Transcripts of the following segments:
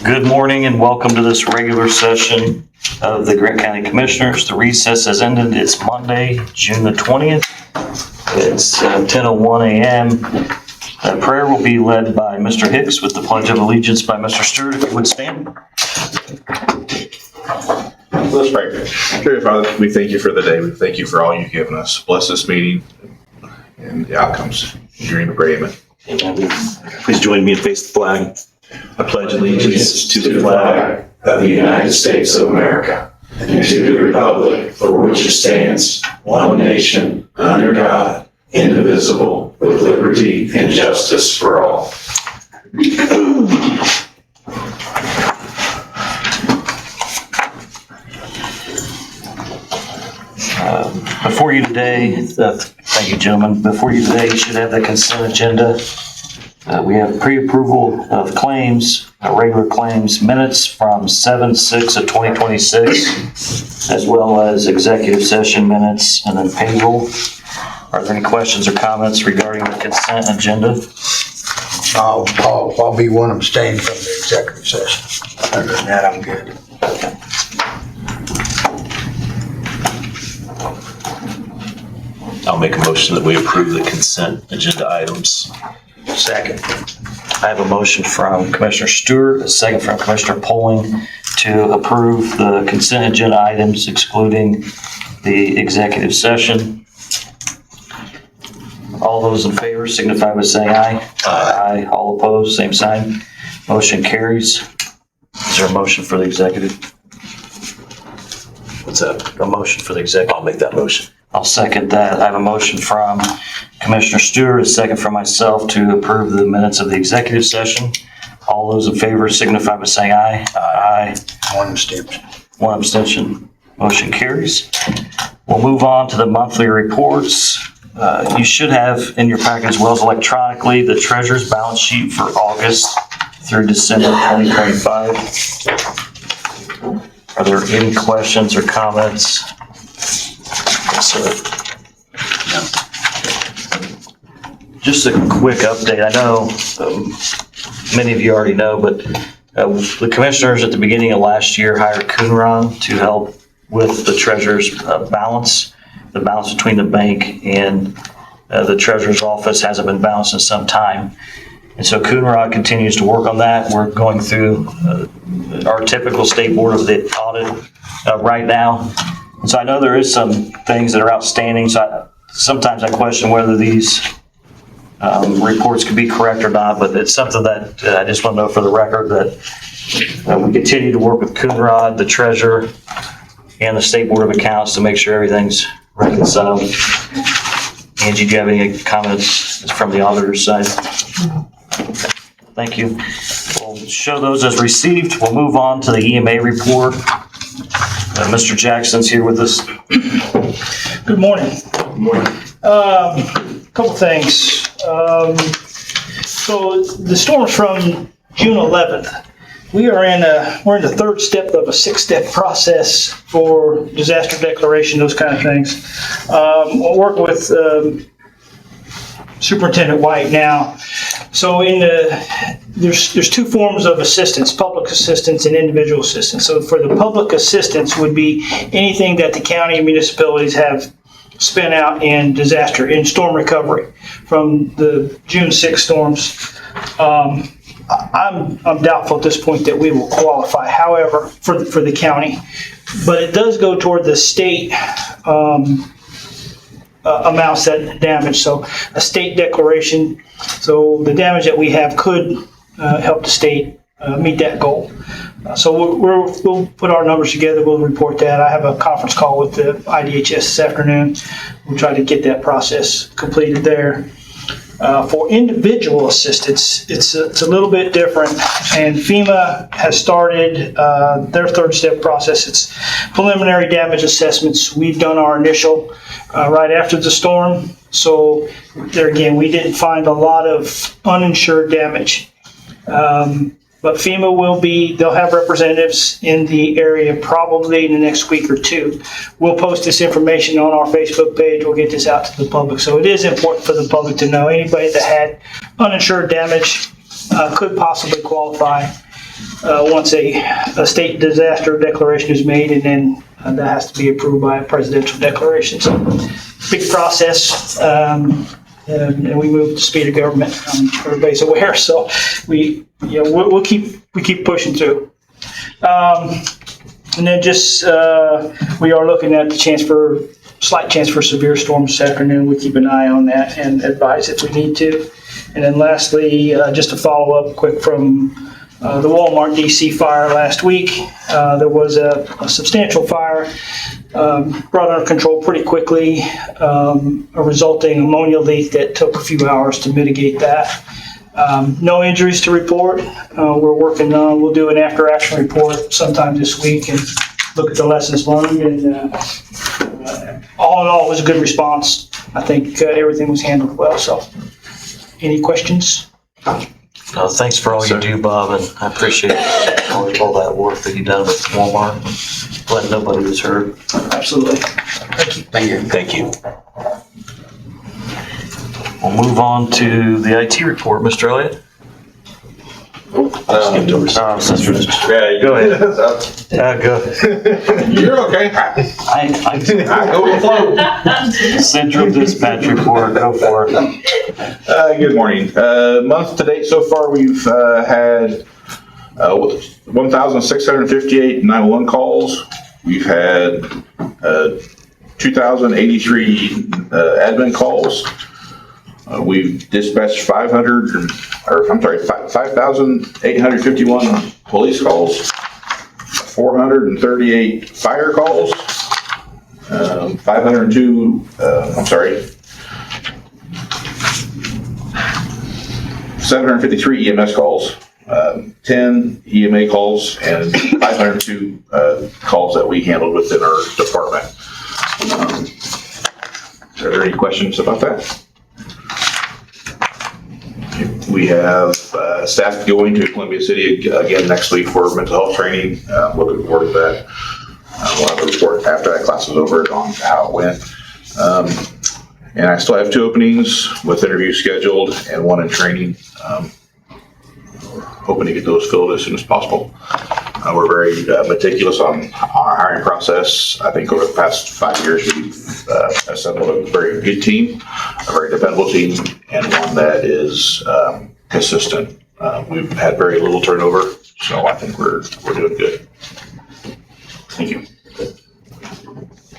Good morning and welcome to this regular session of the Grant County Commissioners. The recess has ended. It's Monday, June the 20th. It's 10:01 a.m. Prayer will be led by Mr. Hicks with the Pledge of Allegiance by Mr. Stewart, if you would stand. Let's pray. Dear Father, we thank you for the day. We thank you for all you've given us. Bless this meeting and the outcomes. In your name we pray, amen. Amen. Please join me and face the flag. I pledge allegiance to the flag of the United States of America and to the republic for which it stands, one nation, under God, indivisible, with liberty and justice for all. Before you today, thank you, gentlemen. Before you today, you should have the consent agenda. We have pre-approval of claims, regular claims, minutes from 7/6 of 2026, as well as executive session minutes, and then payroll. Are there any questions or comments regarding the consent agenda? I'll be one abstaining from the executive session. Other than that, I'm good. I'll make a motion that we approve the consent agenda items. Second. I have a motion from Commissioner Stewart, a second from Commissioner Poling to approve the consent agenda items excluding the executive session. All those in favor signify by saying aye. Aye. All opposed, same sign. Motion carries. Is there a motion for the executive? What's that? A motion for the executive? I'll make that motion. I'll second that. I have a motion from Commissioner Stewart, a second from myself to approve the minutes of the executive session. All those in favor signify by saying aye. Aye. One abstention. One abstention. Motion carries. We'll move on to the monthly reports. You should have in your packet as well as electronically the treasurer's balance sheet for August through December 2025. Are there any questions or comments? Just a quick update. I know many of you already know, but the commissioners at the beginning of last year hired Coonron to help with the treasurer's balance. The balance between the bank and the treasurer's office hasn't been balanced in some time. And so Coonron continues to work on that. We're going through our typical state board of the audit right now. And so I know there is some things that are outstanding. So sometimes I question whether these reports could be correct or not, but it's something that I just want to know for the record that we continue to work with Coonrod, the treasurer, and the State Board of Accounts to make sure everything's reconciled. Angie, do you have any comments from the auditor's side? Okay. Thank you. We'll show those as received. We'll move on to the EMA report. Mr. Jackson's here with us. Good morning. Good morning. Couple things. So the storms from June 11th. We're in the third step of a 6-step process for disaster declaration, those kind of things. I'll work with Superintendent White now. So there's two forms of assistance: public assistance and individual assistance. So for the public assistance would be anything that the county and municipalities have spent out in disaster, in storm recovery from the June 6 storms. I'm doubtful at this point that we will qualify, however, for the county. But it does go toward the state amounts that damage. So a state declaration. So the damage that we have could help the state meet that goal. So we'll put our numbers together. We'll report that. I have a conference call with the IDHS this afternoon. We'll try to get that process completed there. For individual assistance, it's a little bit different, and FEMA has started their third step process. It's preliminary damage assessments. We've done our initial right after the storm. So there again, we didn't find a lot of uninsured damage. But FEMA they'll have representatives in the area probably in the next week or two. We'll post this information on our Facebook page. We'll get this out to the public. So it is important for the public to know anybody that had uninsured damage could possibly qualify. once a state disaster declaration is made, and then that has to be approved by a presidential declaration. So, big process, and we move at the speed of government. Everybody's aware, so we'll keep pushing through. And then just we are looking at the slight chance for severe storms this afternoon. We keep an eye on that and advise if we need to. And then lastly, just to follow up quick from the Walmart DC fire last week, there was a substantial fire brought under control pretty quickly, a resulting ammonia leak that took a few hours to mitigate that. No injuries to report. We're working on, we'll do an after action report sometime this week and look at the lessons learned. And all in all, it was a good response. I think everything was handled well. So, any questions? Thanks for all you do, Bob, and I appreciate all that work that you've done with Walmart. Glad nobody was hurt. Absolutely. Thank you. We'll move on to the IT report, Mr. Elliott. Skipped over some. Yeah, Go ahead. Go. You're okay. I Go with the flow. Central Dispatch report. Go for it. Good morning. Month to date so far, we've had 1,658 911 calls. We've had 2,083 admin calls. We've dispatched 5,851 police calls, 438 fire calls, 753 EMS calls, 10 EMA calls, and 502 calls that we handled within our department. Are there any questions about that? We have staff going to Columbia City again next week for mental health training. Looking forward to that. We'll have a report after that class is over on how it went. And I still have 2 openings with interviews scheduled and 1 in training. Hoping to get those filled as soon as possible. We're very meticulous on our hiring process. I think over the past 5 years, we've assembled a very good team, a very dependable team, and one that is consistent. We've had very little turnover, so I think we're doing good. Thank you.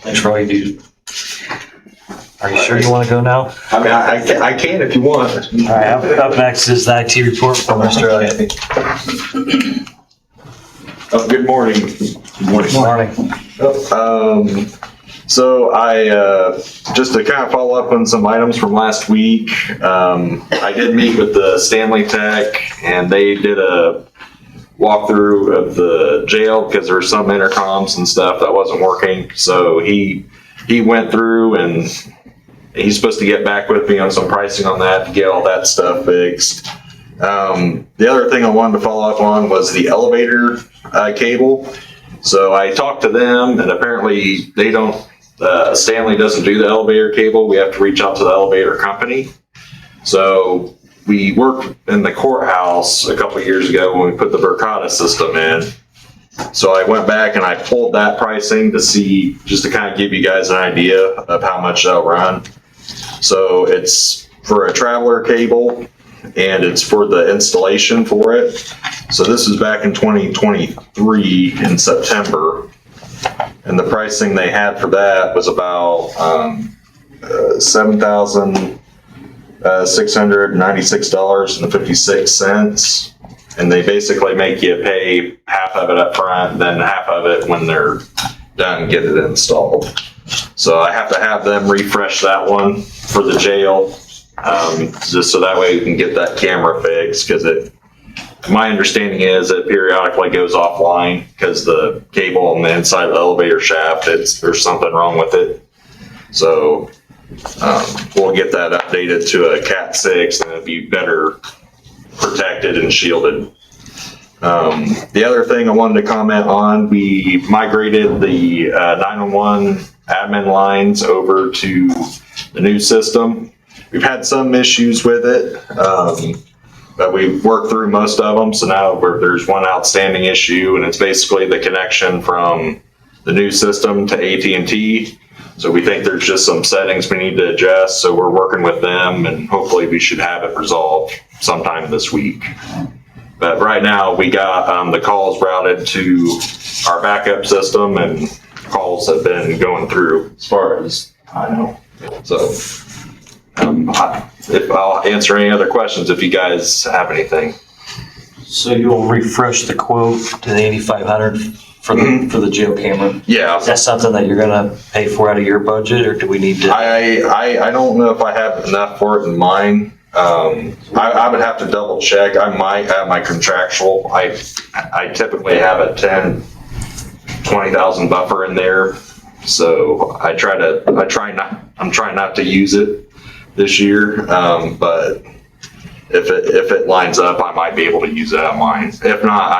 Thanks for all you do. Are you sure you want to go now? I mean, I can if you want. All right, up next is the IT report from Mr. Elliott. Good morning. Good morning. So I, just to kind of follow up on some items from last week, I did meet with the Stanley Tech and they did a walkthrough of the jail because there were some intercoms and stuff that wasn't working. So he went through and he's supposed to get back with me on some pricing on that to get all that stuff fixed. The other thing I wanted to follow up on was the elevator cable. So I talked to them and apparently they don't, Stanley doesn't do the elevator cable. We have to reach out to the elevator company. So we worked in the courthouse a couple of years ago when we put the Verkada system in. So I went back and I pulled that pricing to see, just to kind of give you guys an idea of how much that'll run. So it's for a traveler cable and it's for the installation for it. So this is back in 2023 in September. And the pricing they had for that was about $7,696.56. And they basically make you pay half of it up front, then half of it when they're done and get it installed. So I have to have them refresh that one for the jail, just so that way we can get that camera fixed, because my understanding is it periodically goes offline because the cable on the inside of the elevator shaft, there's something wrong with it. So we'll get that updated to a Cat 6 and it'll be better protected and shielded. The other thing I wanted to comment on, we migrated the 911 admin lines over to the new system. We've had some issues with it. but we've worked through most of them. So now there's one outstanding issue, and it's basically the connection from the new system to AT&T. So we think there's just some settings we need to adjust. So we're working with them, and hopefully we should have it resolved sometime this week. But right now we got the calls routed to our backup system, and calls have been going through as far as I know. So if I'll answer any other questions if you guys have anything. So you'll refresh the quote to the 8,500 for the jail camera? Yeah. Is that something that you're gonna pay for out of your budget, or do we need to? I don't know if I have enough for it in mine. I would have to double check. I might have my contractual. I typically have a 20,000 buffer in there. So I'm trying not to use it this year. But if it lines up, I might be able to use it out of mine. If not,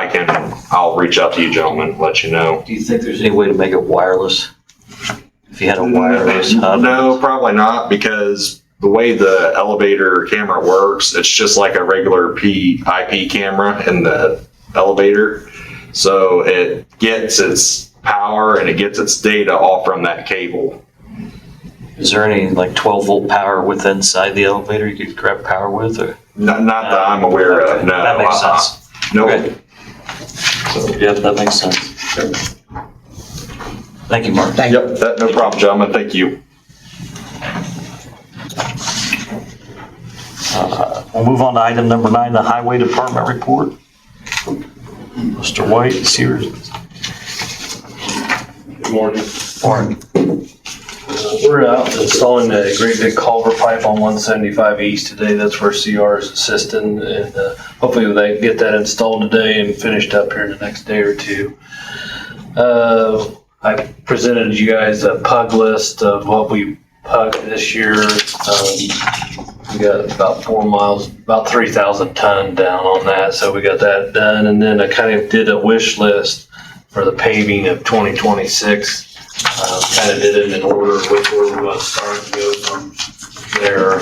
I'll reach out to you gentlemen, let you know. Do you think there's any way to make it wireless? If you had a wireless hub? No, probably not, because the way the elevator camera works, it's just like a regular IP camera in the elevator. So it gets its power and it gets its data all from that cable. Is there any like 12 volt power within inside the elevator you could grab power with, or? Not that I'm aware of, no. That makes sense. No. Okay. Yeah, that makes sense. Thank you, Mark. Yep, no problem, gentlemen, thank you. We'll move on to item number 9, the Highway Department report. Mr. White is here. Good morning. Morning. We're out installing a great big culvert pipe on 175 East today. That's where CR is assisting, and hopefully they get that installed today and finished up here in the next day or two. I presented you guys a pug list of what we pugged this year. We got about 4 miles, about 3,000 ton down on that. So we got that done. And then I kind of did a wish list for the paving of 2026. Kind of did it in order which where we want to start and go from there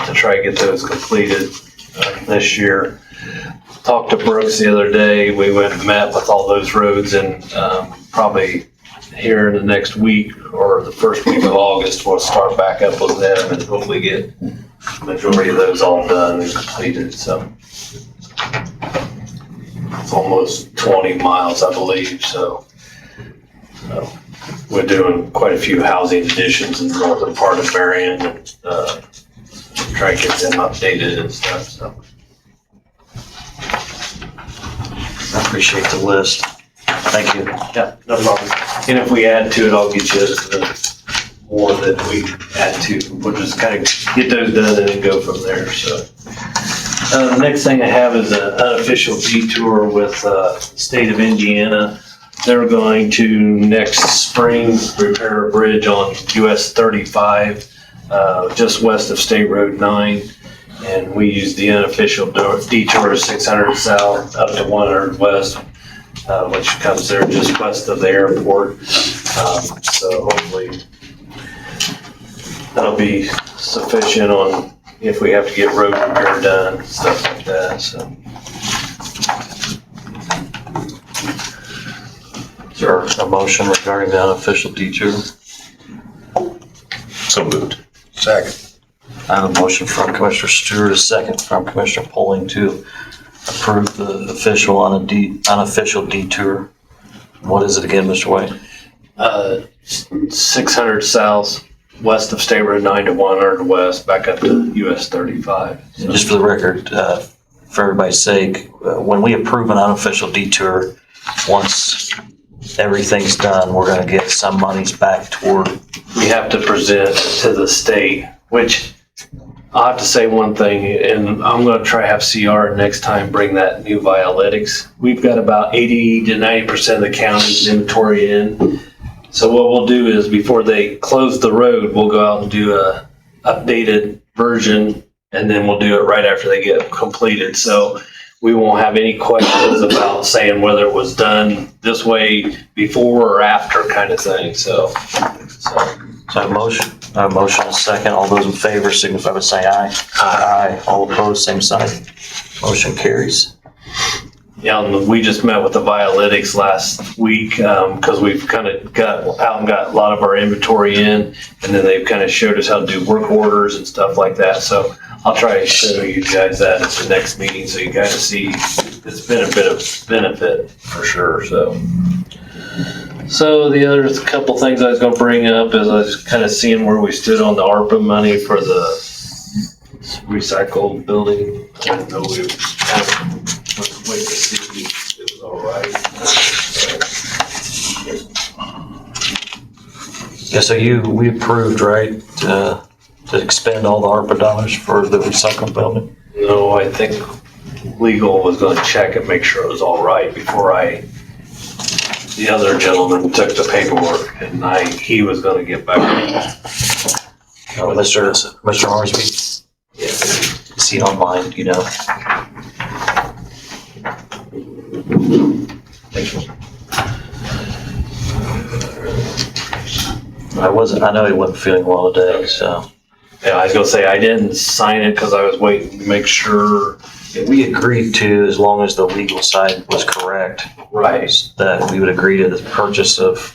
to try to get those completed this year. Talked to Brooks the other day. We went and met with all those roads, and probably here in the next week or the first week of August, we'll start back up with them and hopefully get the majority of those all done and completed. So it's almost 20 miles, I believe. So we're doing quite a few housing additions in the northern part of Marion, and try to get them updated and stuff. So I appreciate the list. Thank you. yeah, no problem. And if we add to it, I'll get you the more that we add to. We'll just kind of get those done and then go from there. So the next thing I have is an unofficial detour with the state of Indiana. They're going to next spring repair a bridge on US 35, just west of State Road 9. And we use the unofficial detour 600 south up to 100 west, which comes there just west of the airport. So hopefully that'll be sufficient on if we have to get road repair done, stuff like that. So. Is there a motion regarding the unofficial detour? So moved. Second. I have a motion from Commissioner Stewart, a second from Commissioner Poling to approve the official unofficial detour. What is it again, Mr. White? 600 south, west of State Road 9 to 100 west, back up to US 35. So, Just for the record, for everybody's sake, when we approve an unofficial detour, once everything's done, we're gonna get some monies back toward. we have to present to the state, which I have to say one thing, and I'm going to try to have CR next time bring that new Violytics. We've got about 80 to 90% of the county's inventory in. So what we'll do is before they close the road, we'll go out and do a updated version, and then we'll do it right after they get completed. So we won't have any questions about saying whether it was done this way before or after kind of thing. So So a motion, a motion, a second. All those in favor signify by saying aye. Aye. All opposed, same sign. Motion carries. Yeah, and we just met with the Violytics last week, because we've kind of got out and got a lot of our inventory in, and then they've kind of showed us how to do work orders and stuff like that. So I'll try to show you guys that at the next meeting, so you guys see it's been a bit of benefit for sure, so. So the other couple things I was gonna bring up is I was kind of seeing where we stood on the ARPA money for the recycled building. I don't know, we kind of wait to see if it was all right. Yeah, so we approved, right, to expend all the ARPA dollars for the recycling building? No, I think legal was gonna check and make sure it was all right before the other gentleman took the paperwork and he was gonna get back. Oh, Mr. Hornsby, Yeah. is he online, you know? I know he wasn't feeling well today, so. Yeah, I was gonna say, I didn't sign it because I was waiting to make sure. We agreed to, as long as the legal side was correct, Right. that we would agree to the purchase of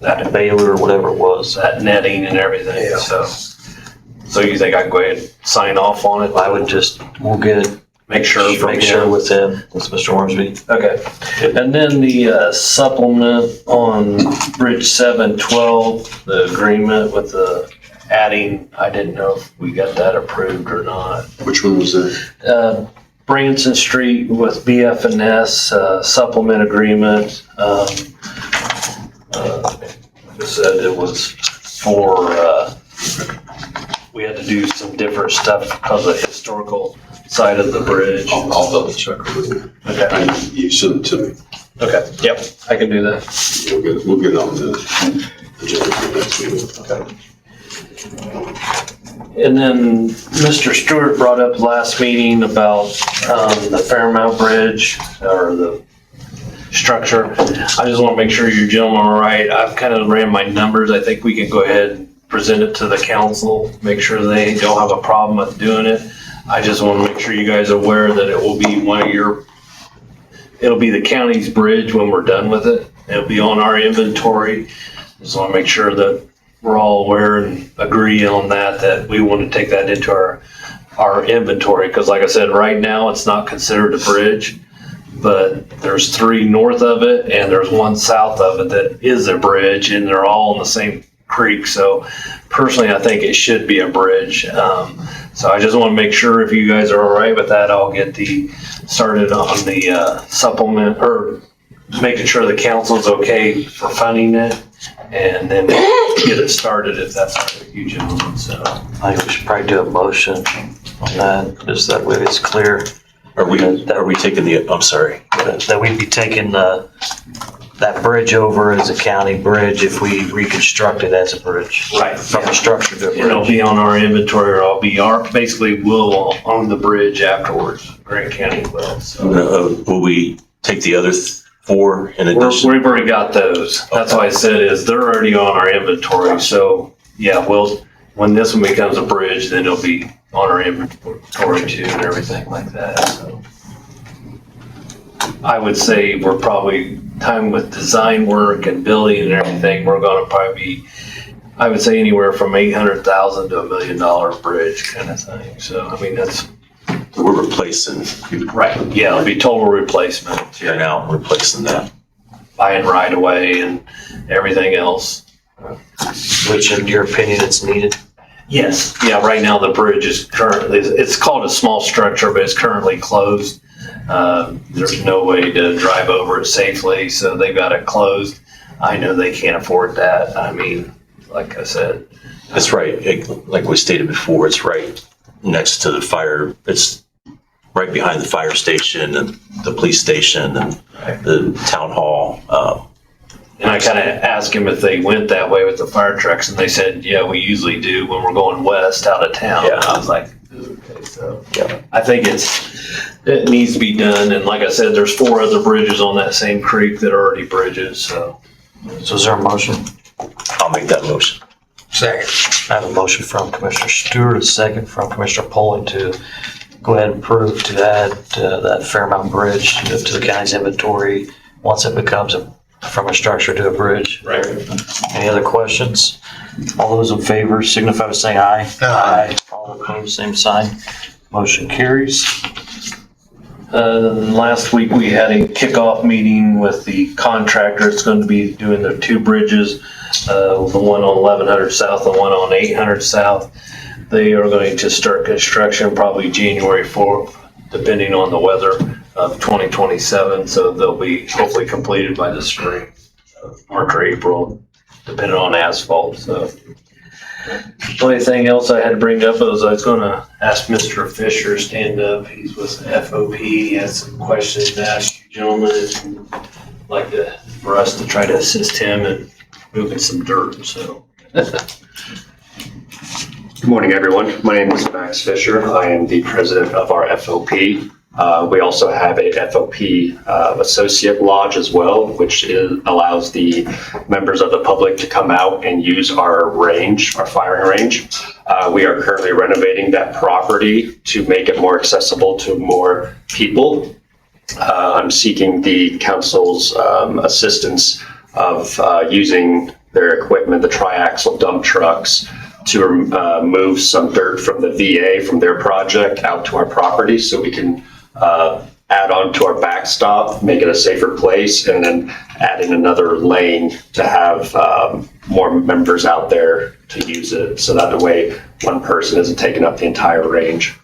that baler or whatever it was. That netting and everything, Yeah. so you think I can go ahead and sign off on it? I would we'll get it, Make sure from make sure him. with him, with Mr. Hornsby. Okay, and then the supplement on Bridge 712, the agreement with the adding, I didn't know if we got that approved or not. Which one was that? Branson Street with BF&S supplement agreement. It said it was for, we had to do some different stuff because of the historical side of the bridge. I'll double check with you. Okay, You send it to me. okay, yep, I can do that. We'll get on the agenda for next meeting. Okay. And then Mr. Stewart brought up last meeting about the Fairmount Bridge or the structure. I just want to make sure you gentlemen are right. I've kind of ran my numbers. I think we can go ahead and present it to the council, make sure they don't have a problem with doing it. I just want to make sure you guys are aware that it will be it'll be the county's bridge when we're done with it. It'll be on our inventory. Just want to make sure that we're all aware and agree on that we want to take that into our inventory. Because like I said, right now, it's not considered a bridge, but there's 3 north of it and there's 1 south of it that is a bridge, and they're all in the same creek. So personally, I think it should be a bridge. So I just want to make sure if you guys are all right with that, I'll get started on the supplement, or making sure the council's okay for funding it, and then get it started if that's all right with you gentlemen. So I think we should probably do a motion on that, just that way it's clear. Are we taking I'm sorry. That we'd be taking that bridge over as a county bridge if we reconstruct it as a bridge. Right. From a structure to a it'll bridge. be on our inventory, or basically we'll own the bridge afterwards. Grant County will. So Will we take the other 4 in addition? we've already got those. That's why I said is they're already on our inventory. So yeah, when this one becomes a bridge, then it'll be on our inventory too and everything like that. So I would say we're probably time with design work and building and everything, we're gonna probably be, I would say anywhere from $800,000 to $1 million bridge kind of thing. So, I mean, that's We're replacing, right. Yeah, it'll be total replacement. here now, replacing that. Buying right away and everything else. Which in your opinion it's needed? Yes. Yeah, right now the bridge is it's called a small structure, but it's currently closed. There's no way to drive over it safely, so they've got it closed. I know they can't afford that. I mean, like I said. It's right, like we stated before, it's right next to the fire, it's right behind the fire station and the police station and the town hall. And I kind of asked him if they went that way with the fire trucks, and they said, yeah, we usually do when we're going west out of town. Yeah. And I was like, okay, so Yeah. I think it needs to be done. And like I said, there's 4 other bridges on that same creek that are already bridges, so. So is there a motion? I'll make that motion. Second. I have a motion from Commissioner Stewart, a second from Commissioner Polling to go ahead and approve to add that Fairmount Bridge to the county's inventory once it becomes from a structure to a bridge. Right. Any other questions? All those in favor signify by saying aye. Aye. All opposed, same sign. Motion carries. Last week we had a kickoff meeting with the contractor. It's going to be doing the two bridges, the one on 1100 South, the one on 800 South. They are going to start construction probably January 4th, depending on the weather of 2027. So they'll be hopefully completed by the spring, March or April, depending on asphalt. So the only thing else I had to bring up was I was going to ask Mr. Fisher, stand up. He's with FOP. He has some questions to ask you gentlemen if you'd like for us to try to assist him in moving some dirt. So. Good morning, everyone. My name is Max Fisher. I am the president of our FOP. We also have a FOP associate lodge as well, which allows the members of the public to come out and use our range, our firing range. We are currently renovating that property to make it more accessible to more people. I'm seeking the council's assistance of using their equipment, the triaxle dump trucks, to move some dirt from the VA, from their project, out to our property so we can add on to our backstop, make it a safer place, and then add in another lane to have more members out there to use it so that the way one person isn't taking up the entire range.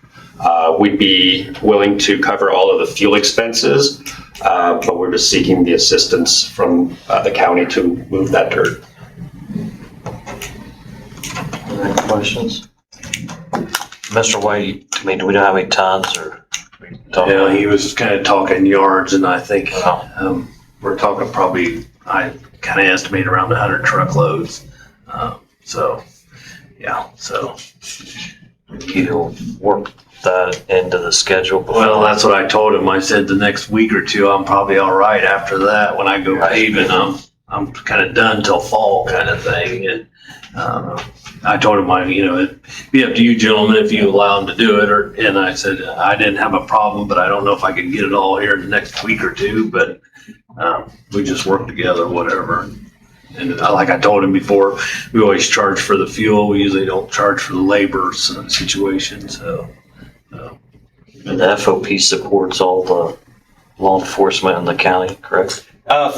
We'd be willing to cover all of the fuel expenses, but we're just seeking the assistance from the county to move that dirt. Any questions? Mr. White, I mean, do we know how many tons or? Yeah, he was kind of talking yards, and I think Oh. we're talking probably, I kind of estimate around 100 truckloads. So, yeah, so. You'll work that into the schedule before. Well, that's what I told him. I said the next week or two, I'm probably all right. After that, when I go paving, I'm kind of done till fall kind of thing. And I told him, it'd be up to you gentlemen if you allow him to do it. And I said, I didn't have a problem, but I don't know if I can get it all here in the next week or two. But we just work together, whatever. And like I told him before, we always charge for the fuel. We usually don't charge for the labor situation. So. And the FOP supports all the law enforcement in the county, correct?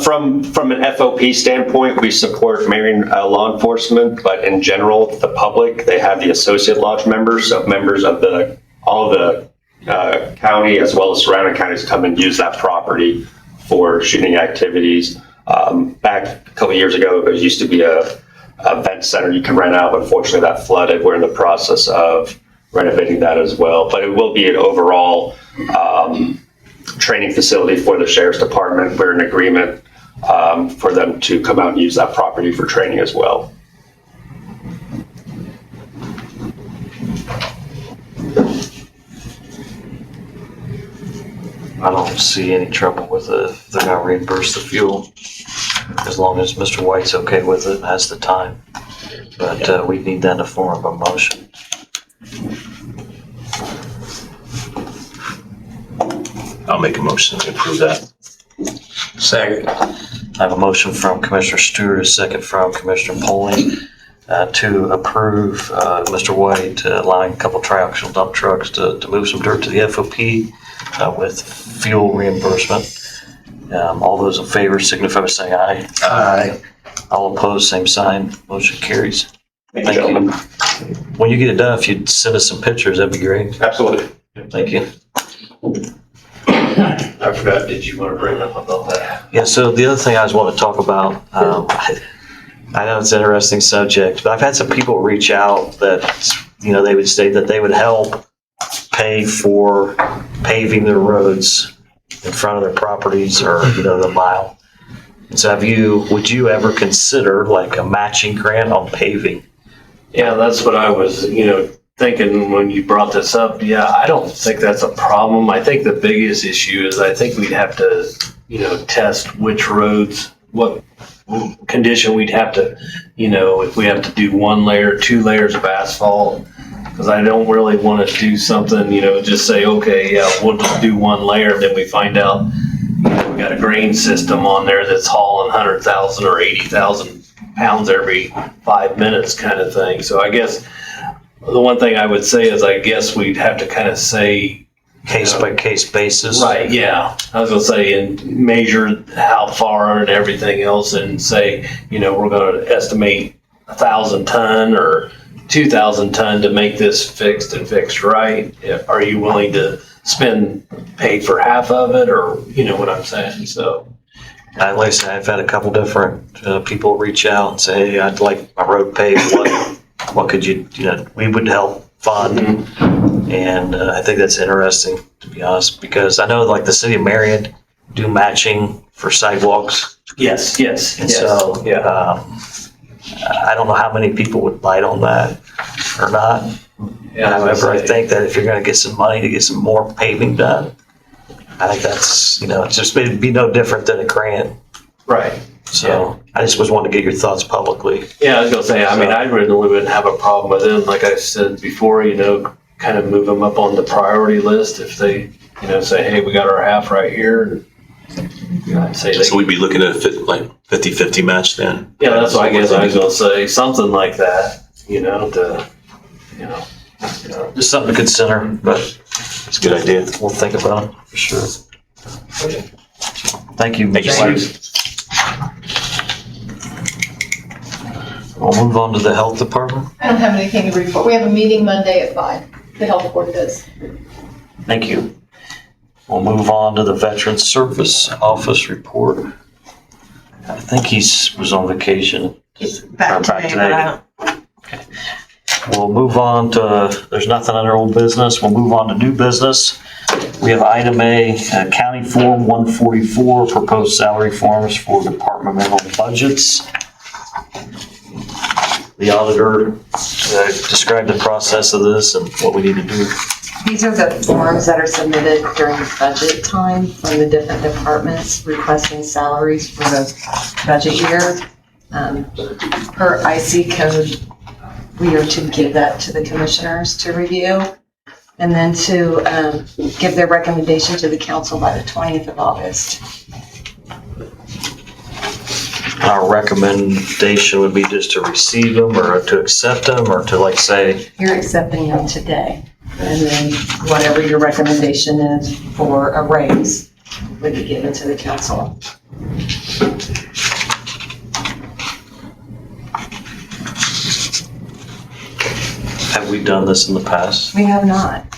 From an FOP standpoint, we support Marion law enforcement, but in general, the public, they have the associate lodge members, so members of all the county as well as surrounding counties come and use that property for shooting activities. Back a couple of years ago, there used to be a event center you can rent out, but unfortunately that flooded. We're in the process of renovating that as well, but it will be an overall training facility for the sheriff's department. We're in agreement for them to come out and use that property for training as well. I don't see any trouble with it if they're gonna reimburse the fuel, as long as Mr. White's okay with it and has the time. But we need that in the form of a motion. I'll make a motion to approve that. Second. I have a motion from Commissioner Stewart, a second from Commissioner Polling, to approve Mr. White allowing a couple triaxle dump trucks to move some dirt to the FOP with fuel reimbursement. All those in favor signify by saying aye. Aye. All opposed, same sign. Motion carries. Thank you, gentlemen. When you get it done, if you'd send us some pictures, that'd be great. Absolutely. Thank you. I forgot, did you want to bring up about that? Yeah, so the other thing I was wanting to talk about, I know it's an interesting subject, but I've had some people reach out that, they would state that they would help pay for paving their roads in front of their properties or, the mile. And so would you ever consider like a matching grant on paving? Yeah, that's what I was, thinking when you brought this up. Yeah, I don't think that's a problem. I think the biggest issue is I think we'd have to, test which roads, what condition we'd have to, if we have to do 1 layer, 2 layers of asphalt, Because I don't really want to do something, just say, okay, yeah, we'll just do one layer, then we find out, we got a grain system on there that's hauling 100,000 or 80,000 pounds every 5 minutes kind of thing. So I guess the one thing I would say is I guess we'd have to kind of say, Case by case basis. right, yeah. I was gonna say, and measure how far and everything else and say, we're gonna estimate 1,000 ton or 2,000 ton to make this fixed and fixed right. Are you willing to pay for half of it, or, you know what I'm saying? So, Like I said, I've had a couple different people reach out and say, hey, I'd like my road paved. What could you, we would help fund. And I think that's interesting, to be honest, because I know like the city of Marion do matching for sidewalks. yes. And so, I don't know how many people would bite on that or not. However, I think that if you're going to get some money to get some more paving done, I think that's, it's just it'd be no different than a grant. Right. So I just was wanting to get your thoughts publicly. Yeah, I was gonna say, I really wouldn't have a problem with them, like I said before, kind of move them up on the priority list if they, say, hey, we got our half right here. And I'd say So we'd be looking at a like 50-50 match then? yeah, that's what I guess I was gonna say, something like that, Just something to consider, but It's a good idea. we'll think about it for sure. Thank you. Thank you, Steve. Steve. We'll move on to the health department. I don't have anything to report. We have a meeting Monday at 5. The health board does. Thank you. We'll move on to the Veteran Service Office report. I think was on vacation. Back today, Okay. We'll move on to, there's nothing under old business. We'll move on to new business. We have item A, County Form 144, proposed salary forms for departmental budgets. The auditor described the process of this and what we need to do. These are the forms that are submitted during budget time from the different departments requesting salaries for the budget year. Per IC code, we are to give that to the commissioners to review and then to give their recommendation to the council by the 20th of August. Our recommendation would be just to receive them or to accept them or to say, You're accepting them today. And then whatever your recommendation is for a raise would be given to the council. have we done this in the past? We have not,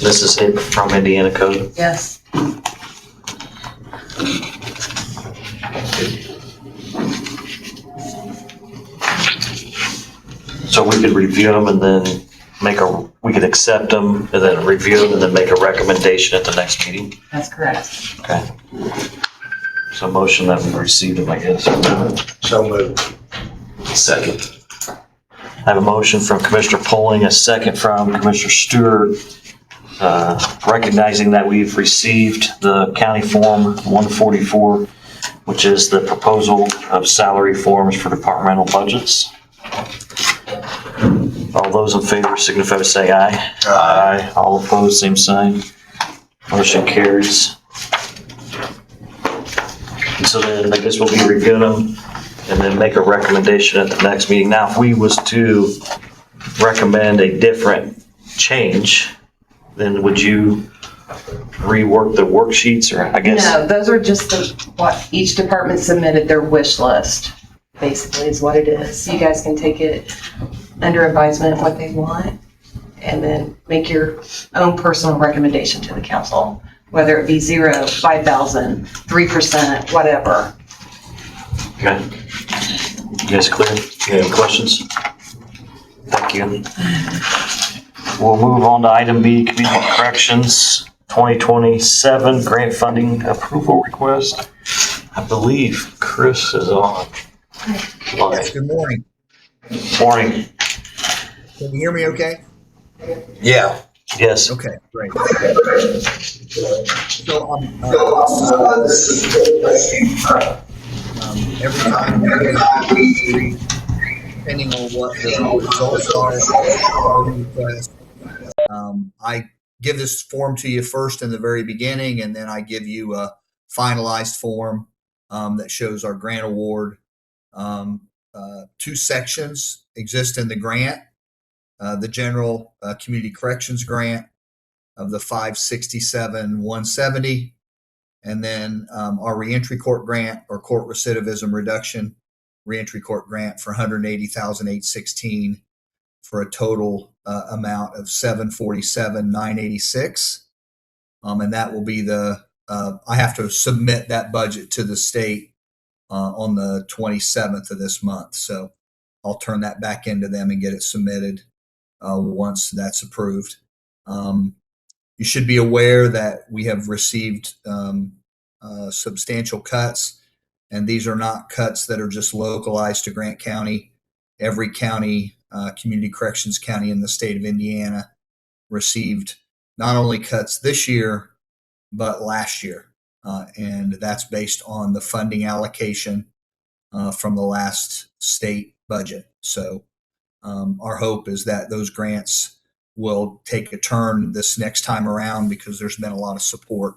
This is it from Indiana Code. yes. So we could review them and then we could accept them and then review them and then make a recommendation at the next meeting. That's correct. Okay. So motion that we receive them, I guess. So moved. Second. I have a motion from Commissioner Polling, a second from Commissioner Stewart, recognizing that we've received the County Form 144, which is the proposal of salary forms for departmental budgets. All those in favor signify by saying aye. Aye. All opposed, same sign. Motion carries. And so then I guess we'll be reviewing them and then make a recommendation at the next meeting. Now, if we was to recommend a different change, then would you rework the worksheets or I guess? No, those are just what each department submitted their wish list, basically is what it is. You guys can take it under advisement what they want and then make your own personal recommendation to the council, whether it be 0, 5,000, 3%, whatever. Okay. You guys clear? You have any questions? Thank you. We'll move on to item B, Community Corrections 2027 grant funding approval request. I believe Chris is on. Yes, good morning. Morning. Can you hear me okay? Yeah. Yes. Okay, great. So every time we depending on what the results are, request, I give this form to you first in the very beginning, and then I give you a finalized form that shows our grant award. Two sections exist in the grant. The general community corrections grant of the $567,170, and then our reentry court grant or court recidivism reduction reentry court grant for $180,816 for a total amount of $747,986. And that will be I have to submit that budget to the state on the 27th of this month. So I'll turn that back into them and get it submitted once that's approved. You should be aware that we have received substantial cuts, and these are not cuts that are just localized to Grant County. Every county, community corrections county in the state of Indiana, received not only cuts this year, but last year. And that's based on the funding allocation from the last state budget. So our hope is that those grants will take a turn this next time around, because there's been a lot of support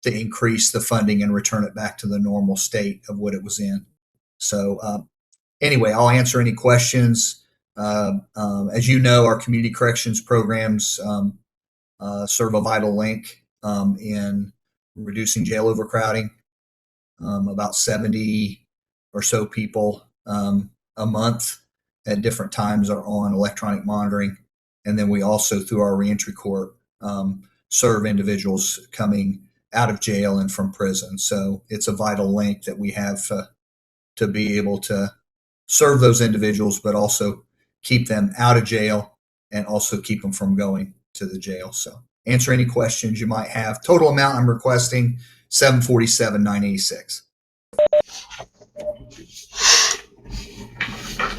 to increase the funding and return it back to the normal state of what it was in. So anyway, I'll answer any questions. As you know, our community corrections programs serve a vital link in reducing jail overcrowding. About 70 or so people a month at different times are on electronic monitoring. And then we also, through our reentry court, serve individuals coming out of jail and from prison. So it's a vital link that we have to be able to serve those individuals, but also keep them out of jail and also keep them from going to the jail. So answer any questions you might have. Total amount I'm requesting, $747,986.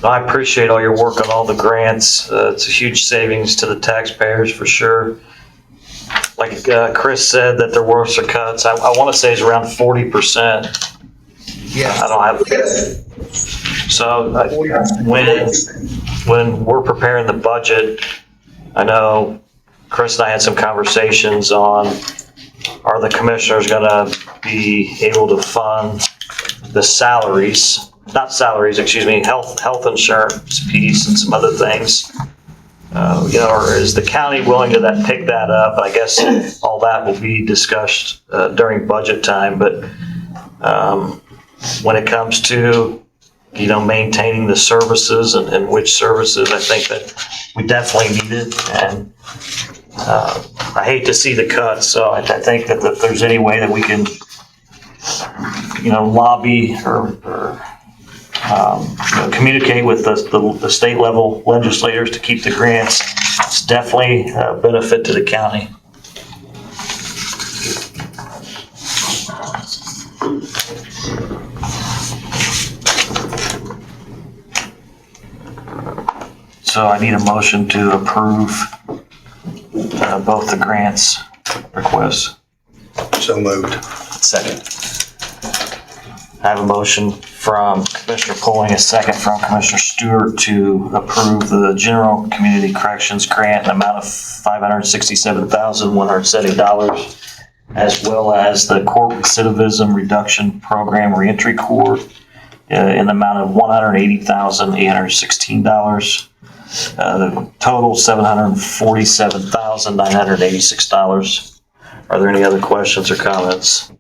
I appreciate all your work on all the grants. It's a huge savings to the taxpayers for sure. Like Chris said, that there were some cuts. I want to say it's around 40%. Yeah. I don't have. So when we're preparing the budget, I know Chris and I had some conversations on, are the commissioners going to be able to fund the salaries? Not salaries, excuse me, health insurance piece and some other things. Or is the county willing to pick that up? I guess all that will be discussed during budget time. But when it comes to maintaining the services and which services, I think that we definitely need it. And I hate to see the cuts, so I think that if there's any way that we can, lobby or communicate with the state level legislators to keep the grants, it's definitely a benefit to the county. So I need a motion to approve both the grants requests. So moved. Second. I have a motion from Commissioner Pulling, a second from Commissioner Stewart to approve the General Community Corrections Grant in the amount of $567,170, as well as the Court Recidivism Reduction Program Reentry Court in the amount of $180,816. The total $747,986. Are there any other questions or comments?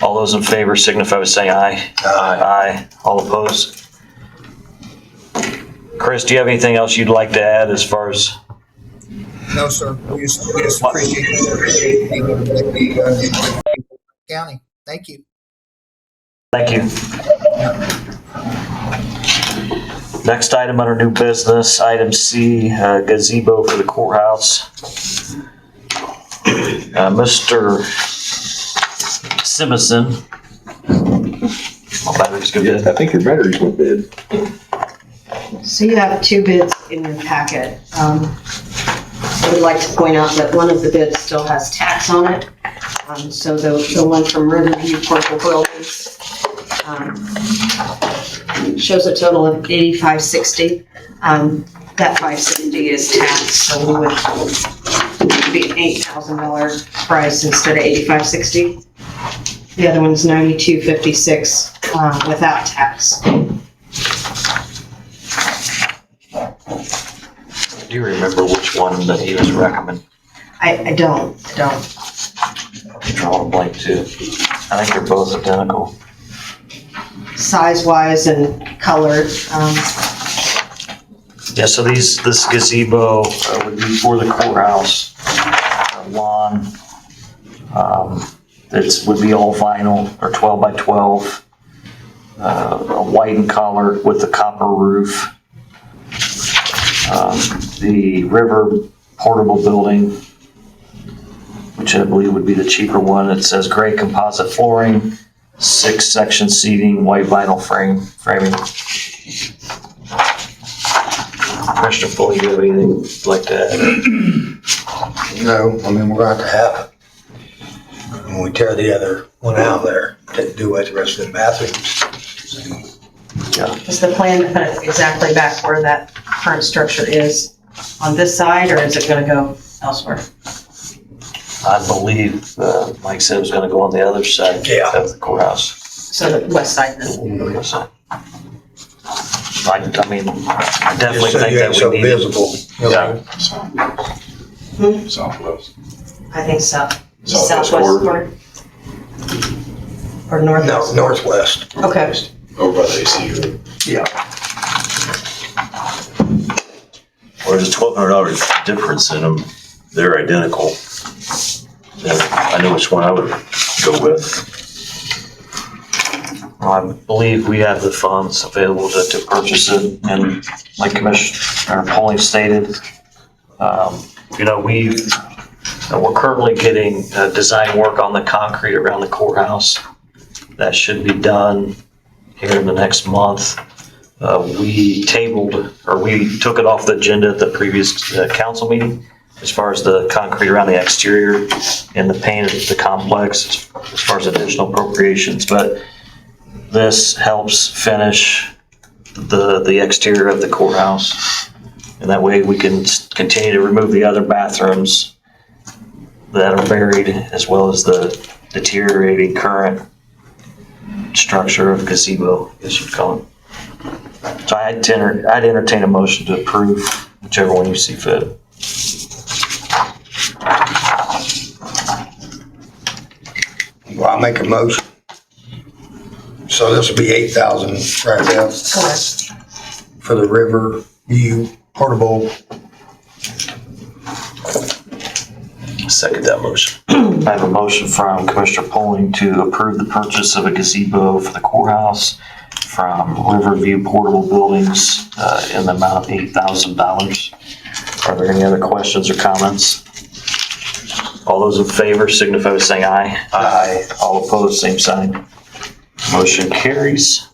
All those in favor signify by saying aye. Aye. All opposed? Chris, do you have anything else you'd like to add as far as? No, sir. We just appreciate the county. Thank you. Thank you. Next item under new business, item C, gazebo for the courthouse. Mr. Simison. My battery's good. I think your batteries went dead. So you have two bids in your packet. I would like to point out that one of the bids still has tax on it. So the one from Riverview Corporal Buildings shows a total of $85.60. that 560 is taxed, so we would be an $8,000 price instead of 8560. The other one's 9256 without tax. Do you remember which one that he was recommending? I don't. I'm drawing a blank too. I think they're both identical. Size-wise and color. Yeah, so this gazebo would be for the courthouse lawn. It would be all vinyl or 12 by 12, a white in color with the copper roof. The river portable building, which I believe would be the cheaper one. It says gray composite flooring, 6-section seating, white vinyl framing. Commissioner Foley, do you have anything you'd like to add? No, I mean, we're going to have it. When we tear the other one out there, to do away with the rest of the bathrooms. Is the plan to put it exactly back where that current structure is on this side, or is it going to go elsewhere? I believe Mike said it was going to go on the other side of the courthouse. So the west side then? West side. I mean, I definitely think that we need. Visible. Yeah. Southwest. I think so. Southwest Southwest corner. or northwest? No, northwest. Okay. Over by the ACU. Yeah. Or there's a $1,200 difference in them. They're identical. And I know which one I would go with. I believe we have the funds available to purchase it, and like Commissioner Polling stated, we're currently getting design work on the concrete around the courthouse. That should be done here in the next month. We took it off the agenda at the previous council meeting as far as the concrete around the exterior and the paint of the complex as far as additional appropriations, but this helps finish the exterior of the courthouse. And that way we can continue to remove the other bathrooms that are buried, as well as the deteriorating current structure of gazebo, I guess you'd call it. So I'd entertain a motion to approve whichever one you see fit. Well, I'll make a motion. So this will be 8,000 right now Correct. for the River View portable. Second that motion. I have a motion from Commissioner Polling to approve the purchase of a gazebo for the courthouse from Riverview Portable Buildings in the amount of $8,000. Are there any other questions or comments? All those in favor signify by saying aye. Aye. All opposed, same sign. Motion carries.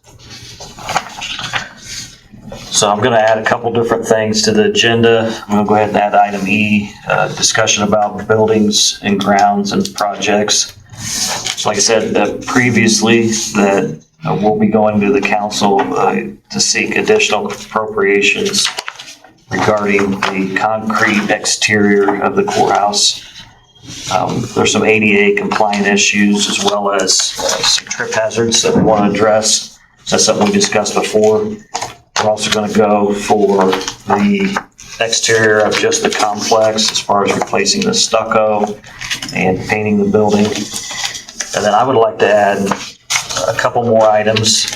So I'm going to add a couple different things to the agenda. I'm going to go ahead and add item E, discussion about buildings and grounds and projects. So like I said previously, that we'll be going to the council to seek additional appropriations regarding the concrete exterior of the courthouse. There's some ADA compliant issues as well as some trip hazards that we want to address. That's something we discussed before. We're also going to go for the exterior of just the complex as far as replacing the stucco and painting the building. And then I would like to add a couple more items.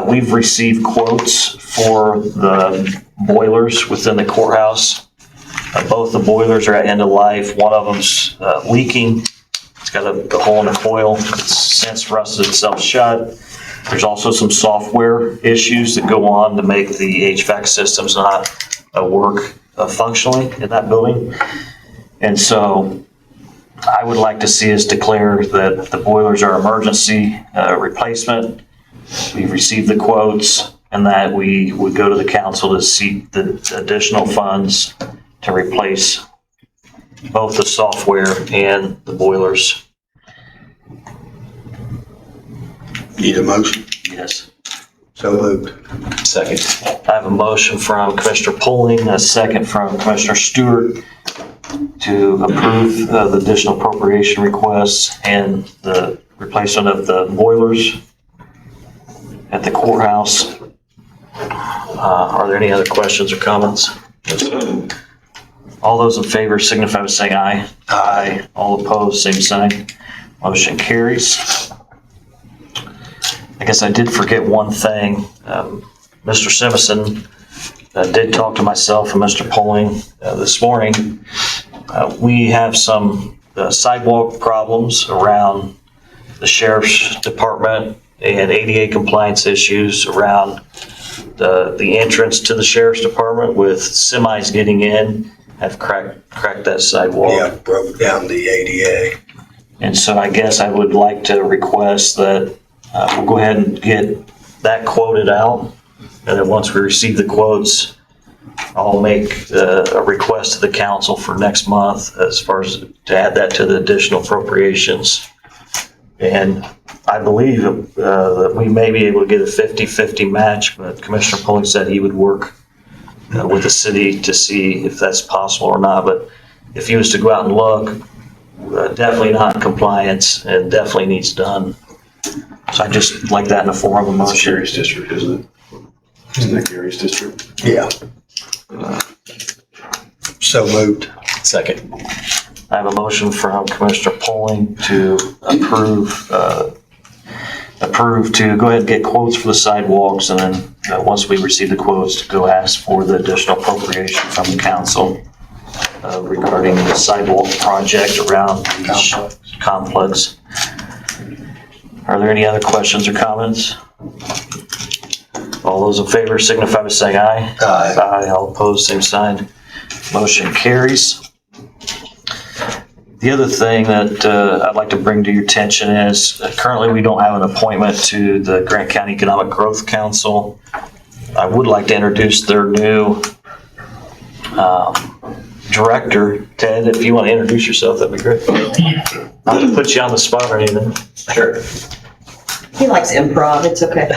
We've received quotes for the boilers within the courthouse. Both the boilers are at end of life. One of them's leaking. It's got a hole in the coil. It's since rusted itself shut. There's also some software issues that go on to make the HVAC systems not work functionally in that building. And so I would like to see us declare that the boilers are emergency replacement. We've received the quotes, and that we would go to the council to seek the additional funds to replace both the software and the boilers. Need a motion? Yes. So moved. Second. I have a motion from Commissioner Poling, a second from Commissioner Stewart to approve the additional appropriation requests and the replacement of the boilers at the courthouse. Are there any other questions or comments? All those in favor signify by saying aye. Aye. All opposed, same sign. Motion carries. I guess I did forget one thing. Mr. Simpson did talk to myself and Mr. Poling this morning. We have some sidewalk problems around the sheriff's department and ADA compliance issues around the entrance to the sheriff's department with semis getting in, have cracked that sidewalk. Yeah, broke down the ADA. And so I guess I would like to request that we'll go ahead and get that quoted out. And then once we receive the quotes, I'll make a request to the council for next month as far as to add that to the additional appropriations. And I believe that we may be able to get a 50-50 match, but Commissioner Poling said he would work with the city to see if that's possible or not. But if he was to go out and look, definitely not in compliance and definitely needs done. So I just like that in the form of a That's motion. Gary's district, isn't it? Isn't that Gary's district? Yeah. So moved. Second. I have a motion from Commissioner Poling to approve to go ahead and get quotes for the sidewalks, and then once we receive the quotes, to go ask for the additional appropriation from the council regarding the sidewalk project around the complex. Are there any other questions or comments? All those in favor signify by saying aye. Aye. Aye. All opposed, same sign. Motion carries. The other thing that I'd like to bring to your attention is currently we don't have an appointment to the Grant County Economic Growth Council. I would like to introduce their new director. Ted, if you want to introduce yourself, that'd be great. Not to put you on the spot or anything. Sure. He likes improv, it's okay.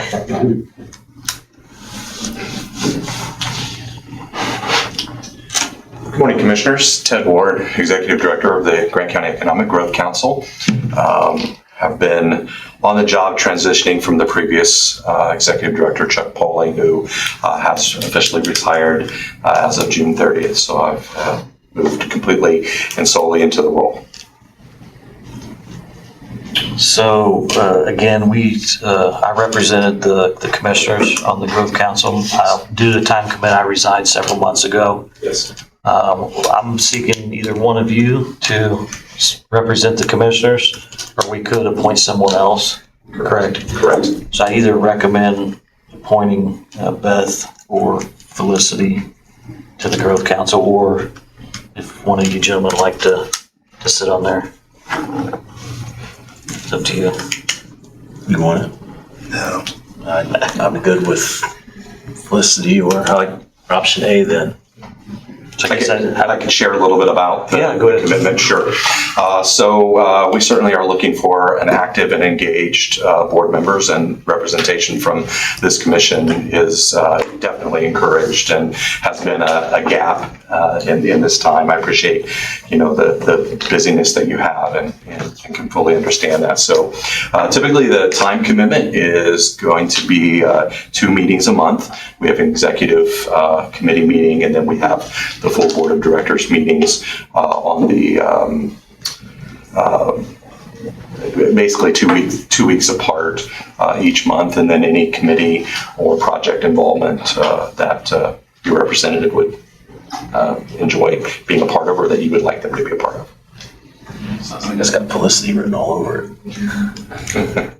Good morning, Commissioners. Ted Ward, Executive Director of the Grant County Economic Growth Council. Have been on the job transitioning from the previous Executive Director, Chuck Poling, who has officially retired as of June 30th. So I've moved completely and solely into the role. So again, I represented the commissioners on the Growth Council. Due to time commitment, I resigned several months ago. Yes. I'm seeking either one of you to represent the commissioners, or we could appoint someone else. Correct? Correct. So I either recommend appointing Beth or Felicity to the Growth Council, or if one of you gentlemen would like to sit on there. It's up to you. You want it? No. I'm good with Felicity, or I like option A then. Like I said, I can share a little bit about the Yeah, go ahead. commitment. Sure. So we certainly are looking for an active and engaged board members, and representation from this commission is definitely encouraged and has been a gap in this time. I appreciate, the busyness that you have and can fully understand that. So typically the time commitment is going to be 2 meetings a month. We have an executive committee meeting, and then we have the full board of directors meetings on the basically 2 weeks apart each month, and then any committee or project involvement that your representative would enjoy being a part of, or that you would like them to be a part of. Sounds like it's got Felicity written all over it.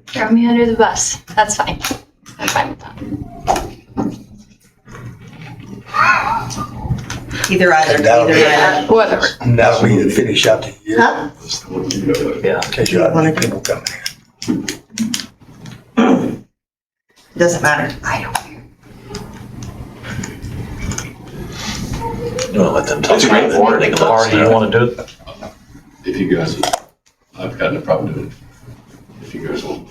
Throw me under the bus. That's fine. I'm fine with that. Either. Whatever. Now we need to finish out the year. Huh? Yeah. Because you have new people coming in. Doesn't matter. I don't care. You want to let them talk It's a great about it, board. they can let us Marty, you know. want to do it? If you guys, I've got no problem doing it. If you guys want.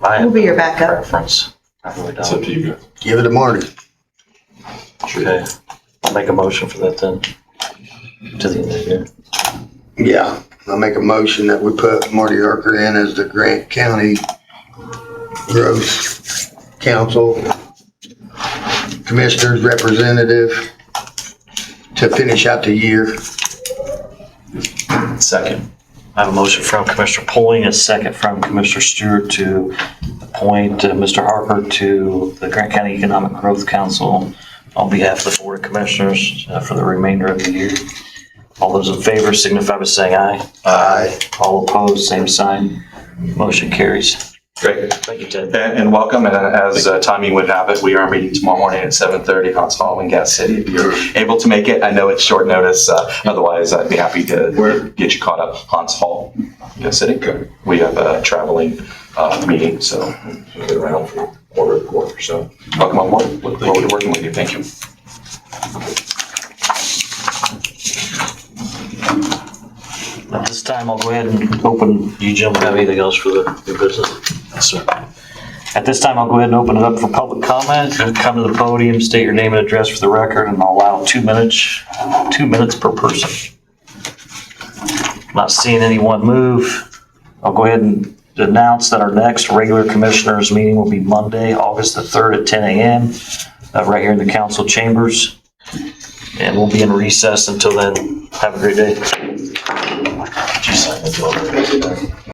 I We'll be your backup. preference. I really It's up don't. to you guys. Give it to Marty. Okay, I'll make a motion for that then, to the end of the year. Yeah, I'll make a motion that we put Marty Archer in as the Grant County Growth Council Commissioners Representative to finish out the year. Second. I have a motion from Commissioner Pulling, a second from Commissioner Stewart to appoint Mr. Harper to the Grant County Economic Growth Council on behalf of the Board of Commissioners for the remainder of the year. All those in favor signify by saying aye. Aye. All opposed, same sign. Motion carries. Great. Thank you, Ted. And welcome, and as timing would have it, we are meeting tomorrow morning at 7:30, Hunts Hall in Gas City. If you're able to make it, I know it's short notice. Otherwise, I'd be happy to get you caught up. Hunts Hall, Gas City. We have a traveling meeting, so we'll get around for quarter. So welcome on board. Look forward to working with you. Thank you. At this time, I'll go ahead and open, you gentlemen have anything else for the new business? Yes, sir. At this time, I'll go ahead and open it up for public comment. Come to the podium, state your name and address for the record, and I'll allow 2 minutes per person. Not seeing anyone move. I'll go ahead and announce that our next regular commissioners meeting will be Monday, August the 3rd at 10 a.m. Right here in the council chambers. And we'll be in recess until then. Have a great day. Did you sign the bill?